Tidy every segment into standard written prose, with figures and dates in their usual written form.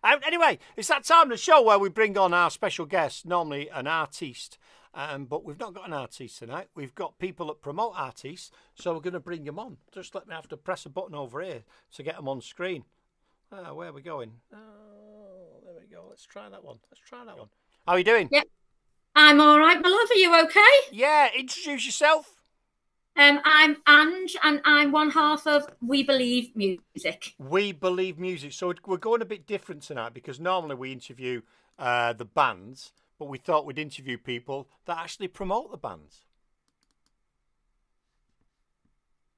Anyway, it's that time of the show where we bring on our special guest, normally an artiste. But we've not got an artiste tonight. We've got people that promote artists, so we're going to bring them on. Just let me have to press a button over here to get them on screen. Where are we going? Oh, there we go. Let's try that one. How are you doing? Yep, I'm all right, my love. Are you okay? Yeah, introduce yourself. I'm Ange, and I'm one half of We Believe Music. We Believe Music. So we're going a bit different tonight because normally we interview the bands, but we thought we'd interview people that actually promote the bands.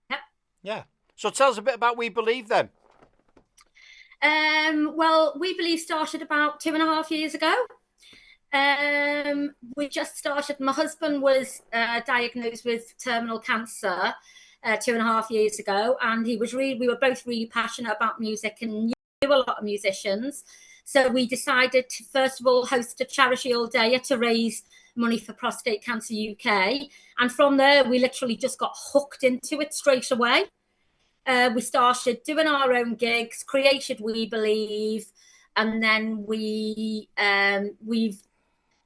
Yep. Yeah. So tell us a bit about We Believe then. Well, We Believe started about 2.5 years ago. We just started. My husband was diagnosed with terminal cancer 2.5 years ago, and we were both really passionate about music and knew a lot of musicians. So we decided to first of all host a charity all day to raise money for Prostate Cancer UK, and from there we literally just got hooked into it straight away. We started doing our own gigs, created We Believe, and then we've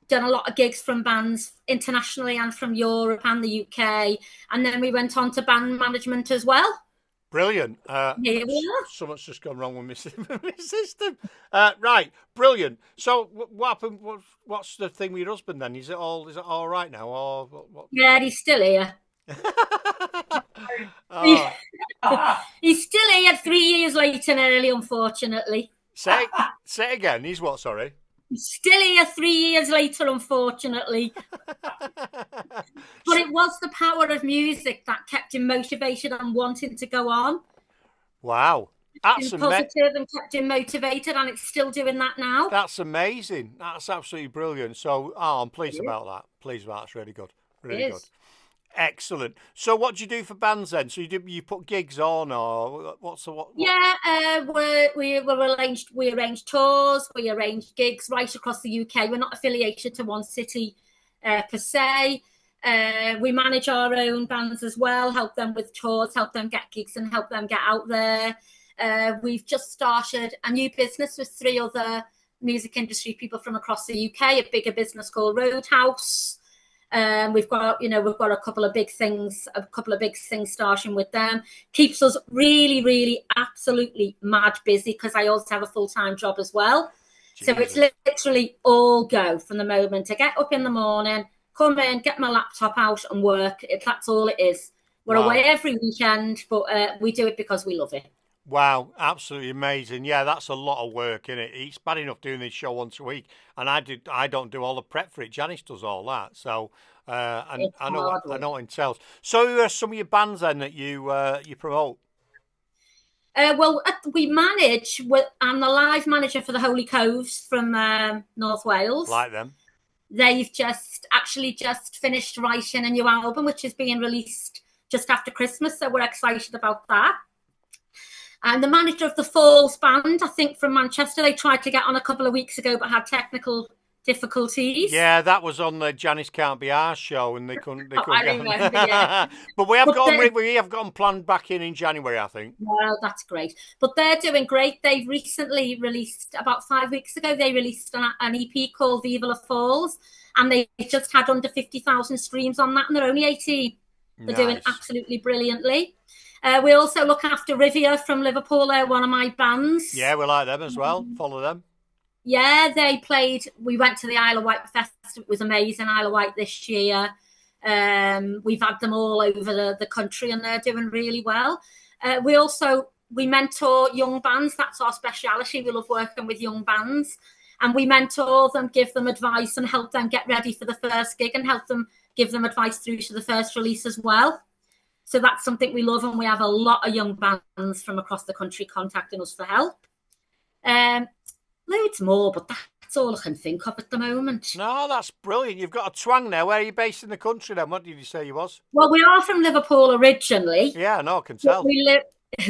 done a lot of gigs from bands internationally and from Europe and the UK. And then we went on to band management as well. Brilliant. Here we are. Something's just gone wrong with my system. Right, brilliant. So what happened? What's the thing with your husband then? Is it all right now? Or what? Yeah, he's still here. Oh. He's still here 3 years later nearly, unfortunately. Say it again. He's what, sorry? Still here 3 years later, unfortunately. But it was the power of music that kept him motivated and wanting to go on. Wow. That's positive and kept him motivated, and it's still doing that now. That's amazing. That's absolutely brilliant. So, I'm pleased about that. Pleased about that. It's really good. Really good. Excellent. So, what do you do for bands then? So you put gigs on, or what's the what? Yeah, we arrange tours, we arrange gigs right across the UK. We're not affiliated to one city per se. We manage our own bands as well, help them with tours, help them get gigs, and help them get out there. We've just started a new business with 3 other music industry people from across the UK, a bigger business called Roadhouse. We've got a couple of big things starting with them. Keeps us really, really, absolutely mad busy because I also have a full-time job as well. Jesus. So it's literally all go from the moment I get up in the morning, come in, get my laptop out and work. That's all it is. We're away every weekend, but we do it because we love it. Wow, absolutely amazing. Yeah, that's a lot of work, isn't it? It's bad enough doing this show once a week, and I don't do all the prep for it. Janice does all that. So I know what it entails. So who are some of your bands then that you promote? Well, we manage. I'm the live manager for the Holy Coves from North Wales. Like them. They've just finished writing a new album, which is being released just after Christmas. So we're excited about that. And the manager of the Falls band, I think from Manchester, they tried to get on a couple of weeks ago, but had technical difficulties. Yeah, that was on the Janice Can't Be Our show, and they couldn't. I remember, yeah. But we have got them planned back in January, I think. Well, that's great. But they're doing great. They've recently released, about 5 weeks ago, they released an EP called Viva La Falls, and they just had under 50,000 streams on that, and they're only 18. They're doing absolutely brilliantly. We also look after Rivia from Liverpool. They're one of my bands. Yeah, we like them as well. Follow them. Yeah, they played. We went to the Isle of Wight Fest. It was amazing, Isle of Wight this year. We've had them all over the country, and they're doing really well. We mentor young bands. That's our speciality. We love working with young bands, and we mentor them, give them advice, and help them get ready for the first gig, and help them give them advice through to the first release as well. So that's something we love, and we have a lot of young bands from across the country contacting us for help. Loads more, but that's all I can think of at the moment. No, that's brilliant. You've got a twang now. Where are you based in the country then? What did you say you was? Well, we are from Liverpool originally. Yeah, no, I can tell.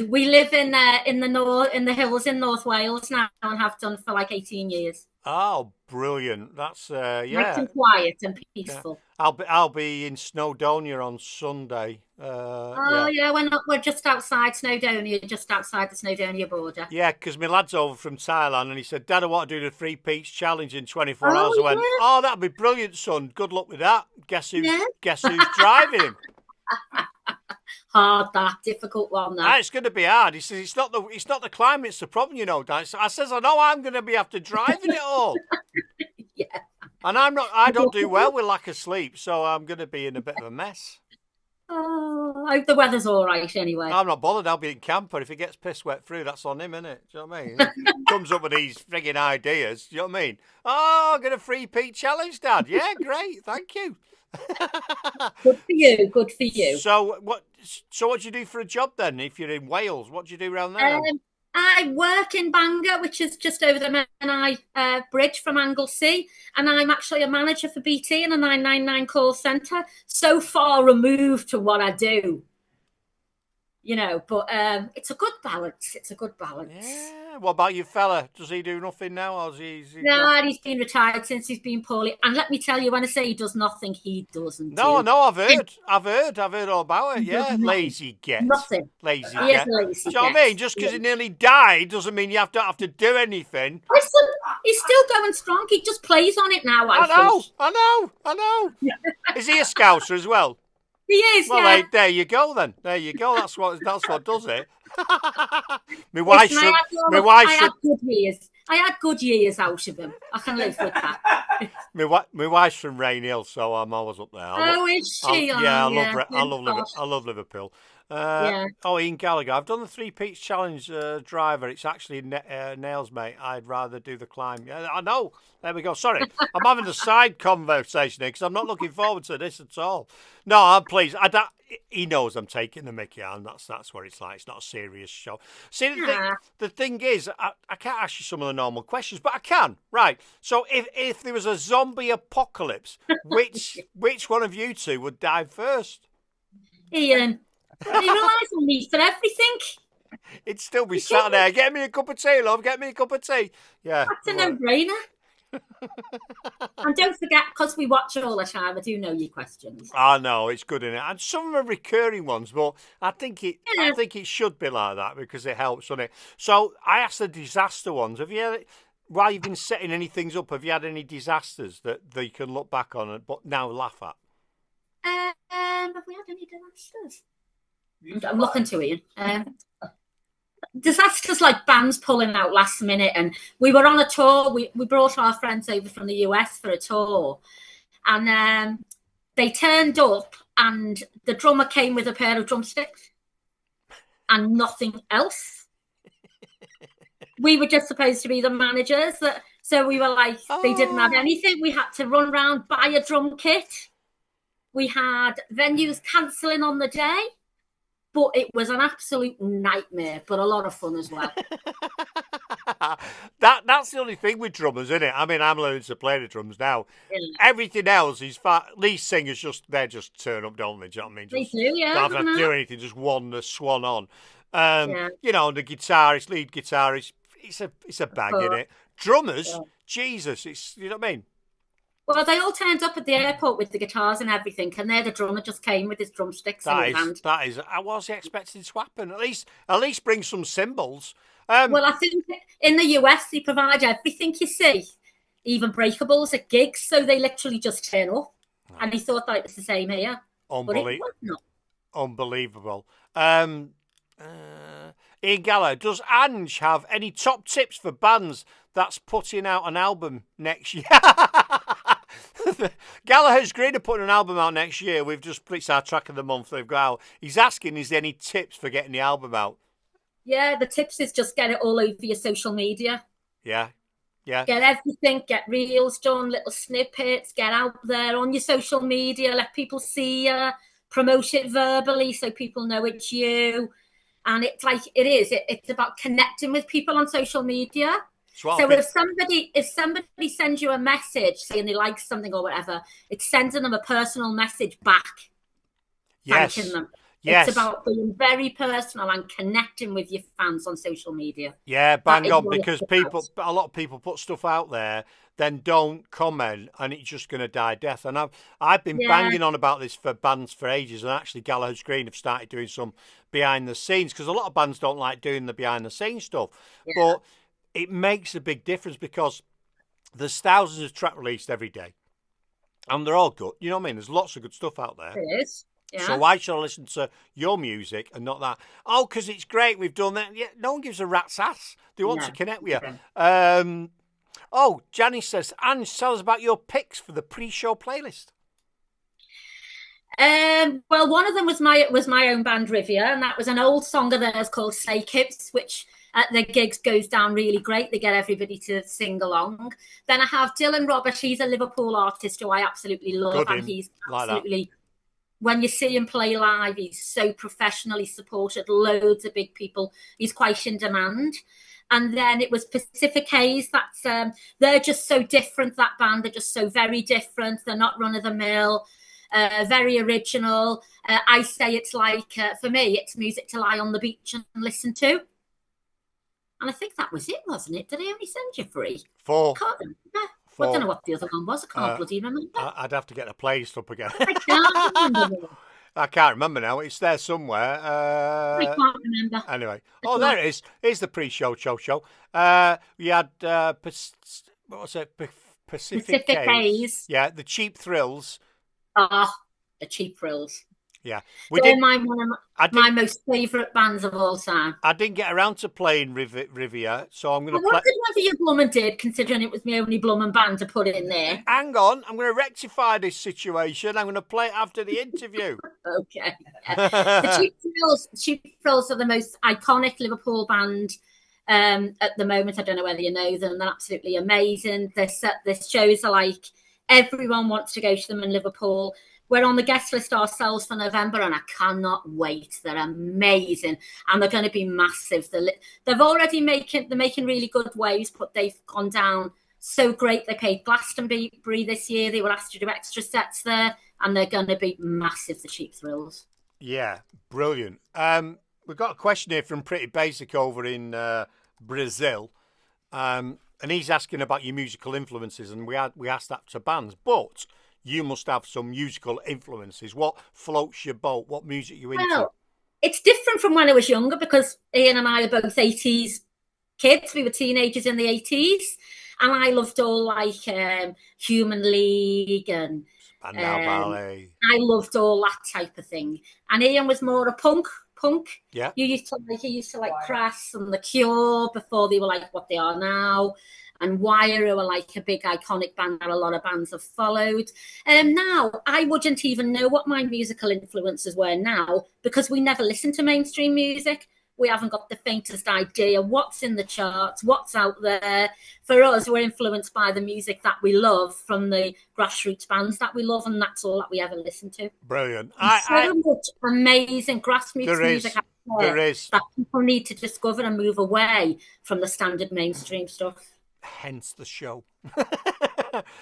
We live in the hills in North Wales now, and have done for like 18 years. Oh, brilliant! That's Nice yeah, and quiet and yeah. peaceful. I'll be in Snowdonia on Sunday. Oh Yeah, yeah, we're just outside Snowdonia, just outside the Snowdonia border. yeah, because my lad's over from Thailand and he said, Dad, I want to do the Three Peaks Challenge in 24 Oh hours. I went, oh, that'd be brilliant, son. Good luck with that. yeah, Guess who's driving him? hard, that difficult one, Ah, that. it's going to be hard. He says it's not the climate, it's the problem, you know, Dad. I says I know I'm going to be after driving it all, Yeah. and I don't do well with lack of sleep, so I'm going to be in a bit of a mess. Oh, I hope the weather's all right anyway. I'm not bothered. I'll be in camper. If he gets piss wet through, that's on him, innit? Do you know what I mean? He comes up with these frigging ideas. Do you know what I mean? Oh, I'm going to free Pete challenge, Dad. Yeah, great. Thank you. Good for you. Good for you. So what? So what do you do for a job then? If you're in Wales, what do you do around there? I work in Bangor, which is just over the Menai Bridge from Anglesey, and I'm actually a manager for BT in a 999 call centre. So far removed to what I do, but it's a good balance. It's a good balance. Yeah. What about your fella? Does he do nothing now, or No, he's been retired since he's been poorly. And let me tell you, when I say he does nothing, he doesn't. No, I've heard all about it. Yeah, lazy get. Nothing. Lazy He get. is lazy. Do you know what I mean? Just because he nearly died doesn't mean you don't have to do anything. Listen, he's still going strong. He just plays on it now. I know. Is he a Scouser as well? He is. Well, yeah. there you go then. There you go. That's what does it. My wife's from. I had good years. I had good years out of him. I can live with that. My wife's from Rainhill, so I'm always up there. Is she? Yeah, I love Liverpool. Yeah. Oh, Ian Gallagher. I've done the Three Peaks Challenge driver. It's actually nails, mate. I'd rather do the climb. Yeah, I know. There we go. Sorry, I'm having a side conversation here because I'm not looking forward to this at all. No, I'm pleased. He knows I'm taking the mickey out, and that's what it's like. It's not a serious show. See, the thing is, I can't ask you some of the normal questions, but I can. Right. So if there was a zombie apocalypse, which one of you two would die first? Ian. He relies on me for everything. It'd still be sat there. Get me a cup of tea, love. Get me a cup of tea. Yeah. That's a no-brainer. And don't forget, because we watch it all the time, I do know your questions. I know, it's good in it. And some of them are recurring ones, but I think it should be like that because it helps, doesn't it? So I asked the disaster ones. While you've been setting any things up, have you had any disasters that you can look back on but now laugh at? Have we had any disasters? I'm looking to Ian. Disasters like bands pulling out last minute, and we were on a tour. We brought our friends over from the US for a tour, and they turned up, and the drummer came with a pair of drumsticks and nothing else. We were just supposed to be the managers, so we were like, they didn't have anything. We had to run around, buy a drum kit. We had venues cancelling on the day. But it was an absolute nightmare, but a lot of fun as well. That's the only thing with drummers, isn't it? I mean, I'm learning to play the drums now. Yeah. Everything else is lead singers just turn up, don't they? Do you know what I mean? They do, yeah. Don't have to do anything, just wander, swan on. You know, the guitarist, lead guitarist, it's a bag, isn't it? Drummers, Jesus, it's, you know what I mean? Well, they all turned up at the airport with the guitars and everything, and there the drummer just came with his drumsticks in his hand. That is. I was expecting to happen. At least bring some cymbals. Well, I think in the US they provide everything. You see, even breakables at gigs, so they literally just turn up. And he thought that it was the same here. Unbelievable. Ian Gallo, does Ange have any top tips for bands that's putting out an album next year? Gallagher's Green are putting an album out next year. It's our track of the month they've got out. He's asking, is there any tips for getting the album out? Yeah, the tips is just get it all over your social media. Yeah. Get everything, get reels done, little snippets, get out there on your social media, let people see you, promote it verbally so people know it's you. And it's like, it's about connecting with people on social media. So if somebody sends you a message saying they like something or whatever, it's sending them a personal message back, thanking them. It's Yes. about being very personal and connecting with your fans on social media. Yeah, That bang is on. what Because it's about. a lot of people put stuff out there, then don't comment, and it's just going to die death. And I've been Yeah, banging on about this for bands for ages, and actually, Gallows Green have started doing some behind the scenes because a lot of bands don't like doing the behind the scenes stuff, yeah, but it makes a big difference because there's thousands of track released every day, and they're all good. You know what I mean? There's lots of good stuff out there. it is. So Yeah, why should I listen to your music and not that? Oh, because it's great. We've done that. Yeah, no one gives a rat's ass. They want to no. connect with Okay. you. Oh, Janice says, Ange, tell us about your picks for the pre-show playlist. Well, one of them was my own band Rivia, and that was an old song of theirs called Snake Hips, which at the gigs goes down really great. They get everybody to sing along. Then I have Dylan Roberts. He's a Liverpool artist who I absolutely love, Good and in he's like that. absolutely, when you see him play live, he's so professionally supported, loads of big people. He's quite in demand. And then it was Pacific Haze. They're just so different. That band, they're just so very different. They're not run of the mill. Very original. I say it's like, for me, it's music to lie on the beach and listen to. And I think that was it, wasn't it? Did I only send you three? Four. Can't remember. Well, I don't Four. know what the other one was. I can't bloody remember. I'd have to get the playlist up again. I can't remember. I can't remember now. It's there somewhere. I can't remember. Anyway. I Oh, can't. there it is. Here's the pre-show show. We had, what was it? Pacific Pacific Haze. Haze. Yeah, the Cheap Thrills. Ah, the Cheap Thrills. Yeah. They're one of my most favourite bands of all time. I didn't get around to playing Rivia, so I'm going I to play. wondered whether your Blummen did, considering it was my only Blummen band to put in there. Hang on, I'm going to rectify this situation. I'm going to play it after the interview. Okay. Yeah. The Cheap Thrills are the most iconic Liverpool band at the moment. I don't know whether you know them. They're absolutely amazing. Their shows are like, everyone wants to go to them in Liverpool. We're on the guest list ourselves for November, and I cannot wait. They're amazing, and they're going to be massive. They're making really good waves, but they've gone down so great. They played Glastonbury this year. They were asked to do extra sets there, and they're going to be massive. The Cheap Thrills. Yeah, brilliant. We've got a question here from Pretty Basic over in Brazil, and he's asking about your musical influences, and we asked that to bands, but you must have some musical influences. What floats your boat? What music you into? Well, it's different from when I was younger because Ian and I are both 80s kids. We were teenagers in the 80s, and I loved all like Human League and Spandau Ballet. I loved all that type of thing. And Ian was more a punk. Yeah. He used to like Crass and The Cure before they were like what they are now. And Wire, who are like a big iconic band that a lot of bands have followed. Now, I wouldn't even know what my musical influences were now because we never listened to mainstream music. We haven't got the faintest idea what's in the charts, what's out there. For us, we're influenced by the music that we love from the grassroots bands that we love, and that's all that we ever listen to. Brilliant. So much amazing grassroots music out there is that people need to discover and move away from the standard mainstream stuff. Hence the show.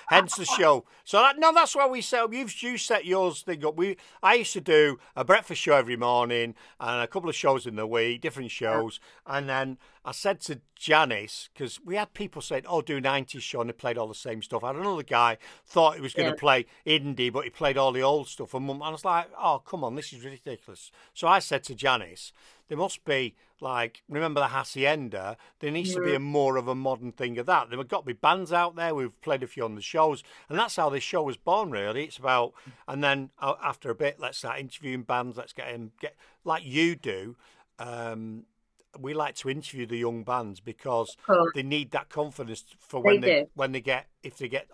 Hence the show. So that's why we set up. You set yours thing up. I used to do a breakfast show every morning and a couple of shows in the week, different shows. Yeah. And then I said to Janice, because we had people saying, "Oh, do 90s show," and they played all the same stuff. I had another guy thought he was going to play indie, but he played all the old stuff. And I was like, "Oh, come on, this is ridiculous." So I said to Janice, there must be, like, remember the Hacienda? There needs to be more of a modern thing of that. There have got to be bands out there. We've played a few on the shows. And that's how this show was born, really. It's about, and then after a bit, let's start interviewing bands. Let's get like you do. We like to interview the young bands because they need that confidence for when they get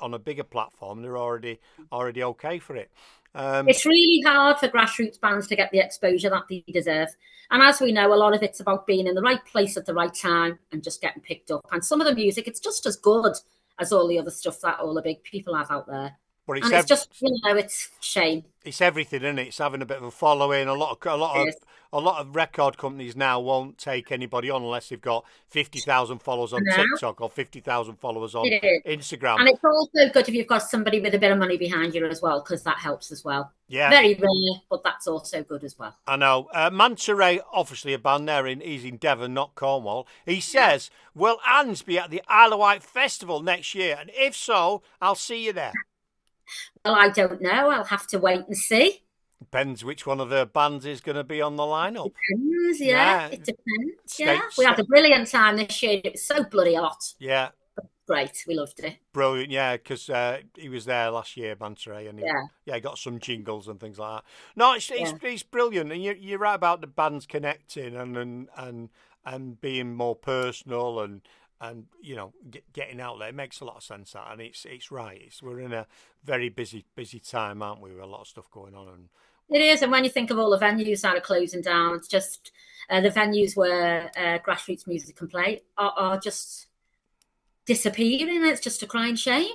on a bigger platform, they're already okay for it. It's really hard for grassroots bands to get the exposure that they deserve. And as we know, a lot of it's about being in the right place at the right time and just getting picked up. And some of the music, it's just as good as all the other stuff that all the big people have out there. But And it's just, it's shame. it's everything, isn't it? It's having a bit of a following. A lot of record companies now won't take anybody on unless they've got 50,000 followers on No, TikTok or 50,000 followers on it is. Instagram. And it's also good if you've got somebody with a bit of money behind you as well, because that helps as well. Yeah. Very rare, but that's also good as well. I know. Manta Ray, obviously a band there, he's in Devon, not Cornwall. He says, will Anne's be at the Isle of Wight Festival next year? And if so, I'll see you there. Well, I don't know. I'll have to wait and see. Depends which one of the bands is going to be on the lineup. Depends, it depends. We had a brilliant time this year. It was so bloody hot. Yeah. Great, we loved it. Brilliant, yeah, because he was there last year, Manta Ray, and he got some jingles and things like that. No, it's brilliant, and you're right about the bands connecting and being more personal and getting out there. It makes a lot of sense, that, and it's right. We're in a very busy time, aren't we, with a lot of stuff going on. And it is, and when you think of all the venues that are closing down, it's just the venues where grassroots music can play are just disappearing. It's just a crying shame,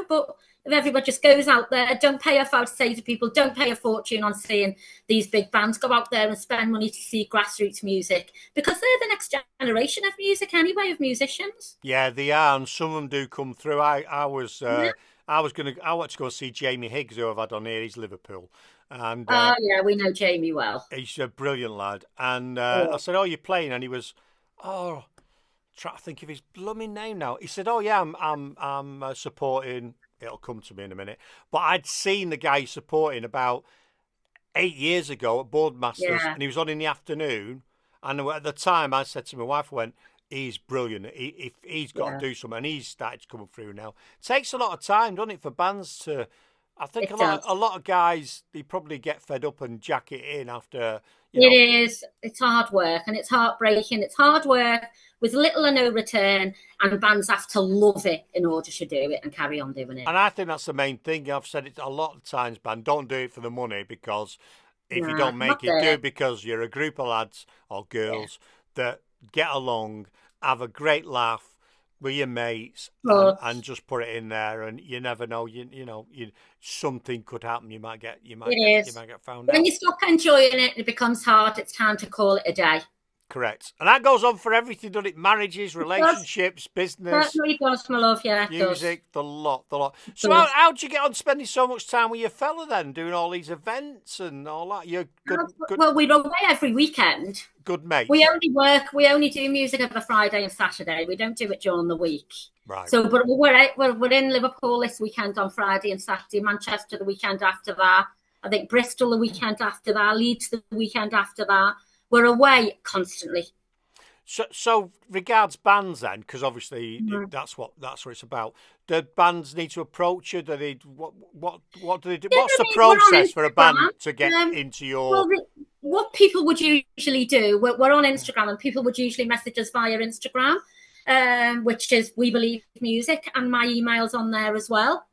but if everybody just goes out there, don't pay a fortune, say to people, don't pay a fortune on seeing these big bands, go out there and spend money to see grassroots music, because they're the next generation of music anyway, of musicians. Yeah, they are, and some of them do come through. I want to go see Jamie Higgs, who I've had on here. He's Liverpool. And we know Jamie well. He's a brilliant lad. And I said, you're playing? And he was, try to think of his blooming name now. He said, I'm supporting. It'll come to me in a minute. But I'd seen the guy supporting about 8 years ago at Boardmasters, and he was on in the afternoon. And at the time, I said to my wife, he's brilliant. He's got to do something, and he's started to come through now. It takes a lot of time, doesn't it, for bands to... I think a lot of guys, they probably get fed up and jack it in after... It is. It's hard work, and it's heartbreaking. It's hard work with little or no return, and bands have to love it in order to do it and carry on doing it. And I think that's the main thing. I've said it a lot of times, band, don't do it for the money, because if you don't make it, do it because you're a group of lads or girls that get along, have a great laugh with your mates, and just put it in there, and you never know. Something could happen. You might get found out. When you stop enjoying it, it becomes hard. It's time to call it a day. Correct, and that goes on for everything, doesn't it? Marriages, relationships, business. Certainly does, my love. Yeah, music, the lot. So how'd you get on spending so much time with your fella then, doing all these events and all that? You're good. Well, we're away every weekend. Good mate. We only do music every Friday and Saturday. We don't do it during the week. Right. So, but we're in Liverpool this weekend on Friday and Saturday. Manchester the weekend after that. I think Bristol the weekend after that. Leeds the weekend after that. We're away constantly. So regards bands then, because obviously that's what it's about. Do bands need to approach you? Do they what do they do? What's the process for a band to get into your? Well, what people would usually do, we're on Instagram, and people would usually message us via Instagram, which is We Believe Music, and my email's on there as well.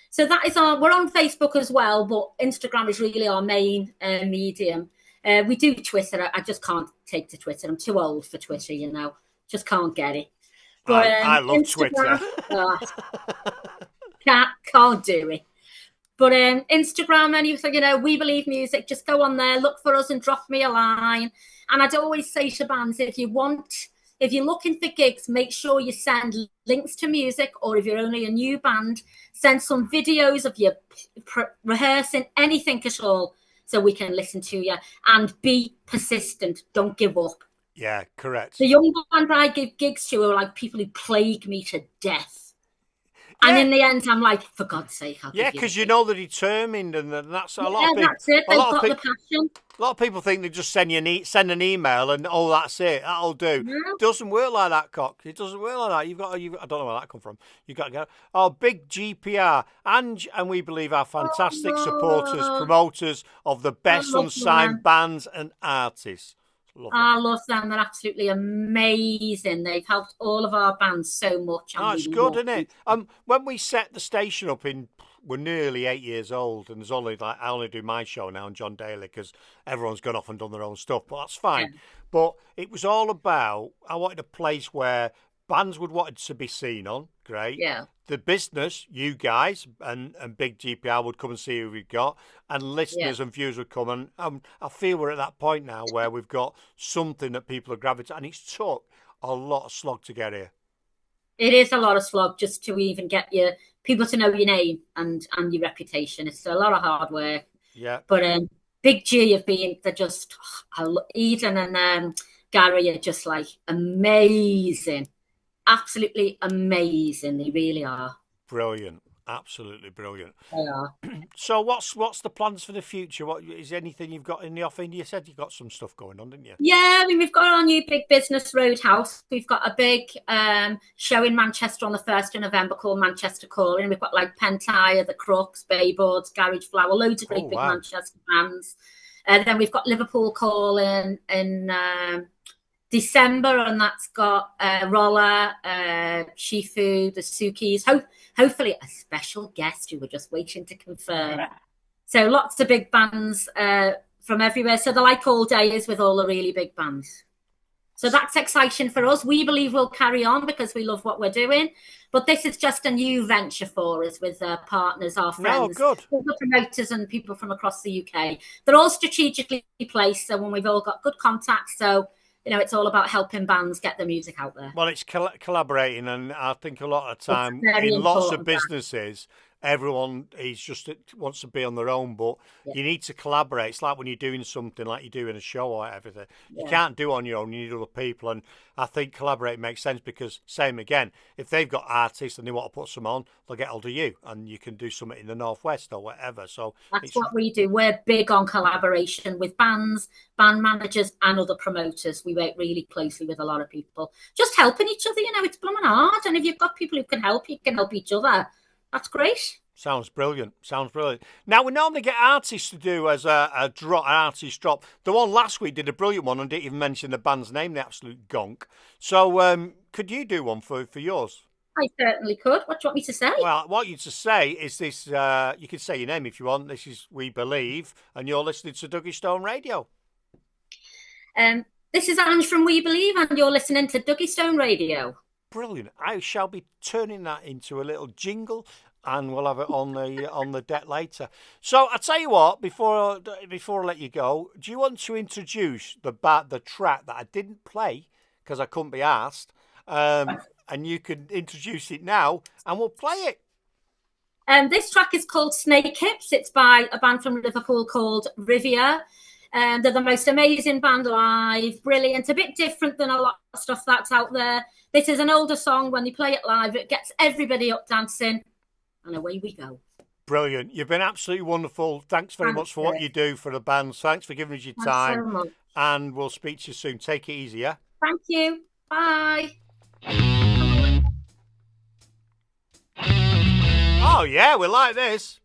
So that is we're on Facebook as well, but Instagram is really our main medium. We do Twitter. I just can't take to Twitter. I'm too old for Twitter, just can't get it. But I love Twitter. Can't do it. But Instagram, anything, We Believe Music, just go on there, look for us and drop me a line. And I'd always say to bands, if you're looking for gigs, make sure you send links to music, or if you're only a new band, send some videos of you rehearsing, anything at all, so we can listen to you, and be persistent. Don't give up. Yeah, correct. The young band I give gigs to are like people who plague me to death. And in the end, I'm like, for God's sake, because they're determined, and that's a lot of people. That's it. They've got the passion. A lot of people think they just send an email and that's it. That'll do. No. It doesn't work like that, cock. It doesn't work like that. I don't know where that come from. You've got to go. Oh, big GPR and We Believe are fantastic supporters, promoters of the best unsigned bands and artists. I love them. They're absolutely amazing. They've helped all of our bands so much. It's good, isn't it? When we set the station up we're nearly 8 years old, and there's I only do my show now and John Daly because everyone's gone off and done their own stuff, but that's fine. Yeah. But it was all about, I wanted a place where bands would want to be seen on, great. Yeah. The business, you guys, and Big GPR would come and see who we've got, and listeners and viewers would come. And I feel we're at that point now where we've got something that people are gravitating, and it's took a lot of slog to get here. It is a lot of slog just to even get your people to know your name and your reputation. It's a lot of hard work. Yeah. But Big G they're just, Eden and Gary are just like amazing. Absolutely amazing. They really are. Brilliant. Absolutely brilliant. They are. So what's the plans for the future? What is anything you've got in the offing? You said you've got some stuff going on, didn't you? Yeah, I mean, we've got our new big business Roadhouse. We've got a big show in Manchester on the 1st of November called Manchester Calling. We've got like Pentire, The Crooks, Bayboards, Garage Flower, loads of great big Manchester bands. And then we've got Liverpool Calling in December, and that's got Roller, Shifu, the Sukis, hopefully a special guest who we're just waiting to confirm. So lots of big bands from everywhere. So they're like all days with all the really big bands. So that's exciting for us. We believe we'll carry on because we love what we're doing. But this is just a new venture for us with partners, our friends, promoters and people from across the UK. They're all strategically placed, so when we've all got good contacts. So it's all about helping bands get their music out there. Well, it's collaborating, and I think a lot of time in lots of businesses, everyone wants to be on their own, but you need to collaborate. It's like when you're doing something, like you're doing a show or whatever. You can't do it on your own. You need other people, and I think collaborating makes sense because, same again, if they've got artists and they want to put some on, they'll get hold of you, and you can do something in the Northwest or whatever. So that's what we do. We're big on collaboration with bands, band managers, and other promoters. We work really closely with a lot of people, just helping each other. It's blooming hard, and if you've got people who can help, you can help each other. That's great. Sounds brilliant. Now, we normally get artists to do as an artist drop. The one last week did a brilliant one and didn't even mention the band's name, the absolute gonk. So could you do one for yours? I certainly could. What do you want me to say? Well, what you to say is this, you can say your name if you want. This is We Believe, and you're listening to Dougie Stone Radio. This is Ange from We Believe, and you're listening to Dougie Stone Radio. Brilliant. I shall be turning that into a little jingle, and we'll have it on the deck later. So I tell you what, before I let you go, do you want to introduce the track that I didn't play because I couldn't be asked, and you can introduce it now, and we'll play it. This track is called Snake Hips. It's by a band from Liverpool called Rivia. They're the most amazing band live, brilliant, a bit different than a lot of stuff that's out there. This is an older song. When they play it live, it gets everybody up dancing, and away we go. Brilliant. You've been absolutely wonderful. Thanks very much for what you do for the bands. Thanks for giving us your time. Thanks so much. And we'll speak to you soon. Take it easy, yeah? Thank you. Bye. Oh, yeah, we like this.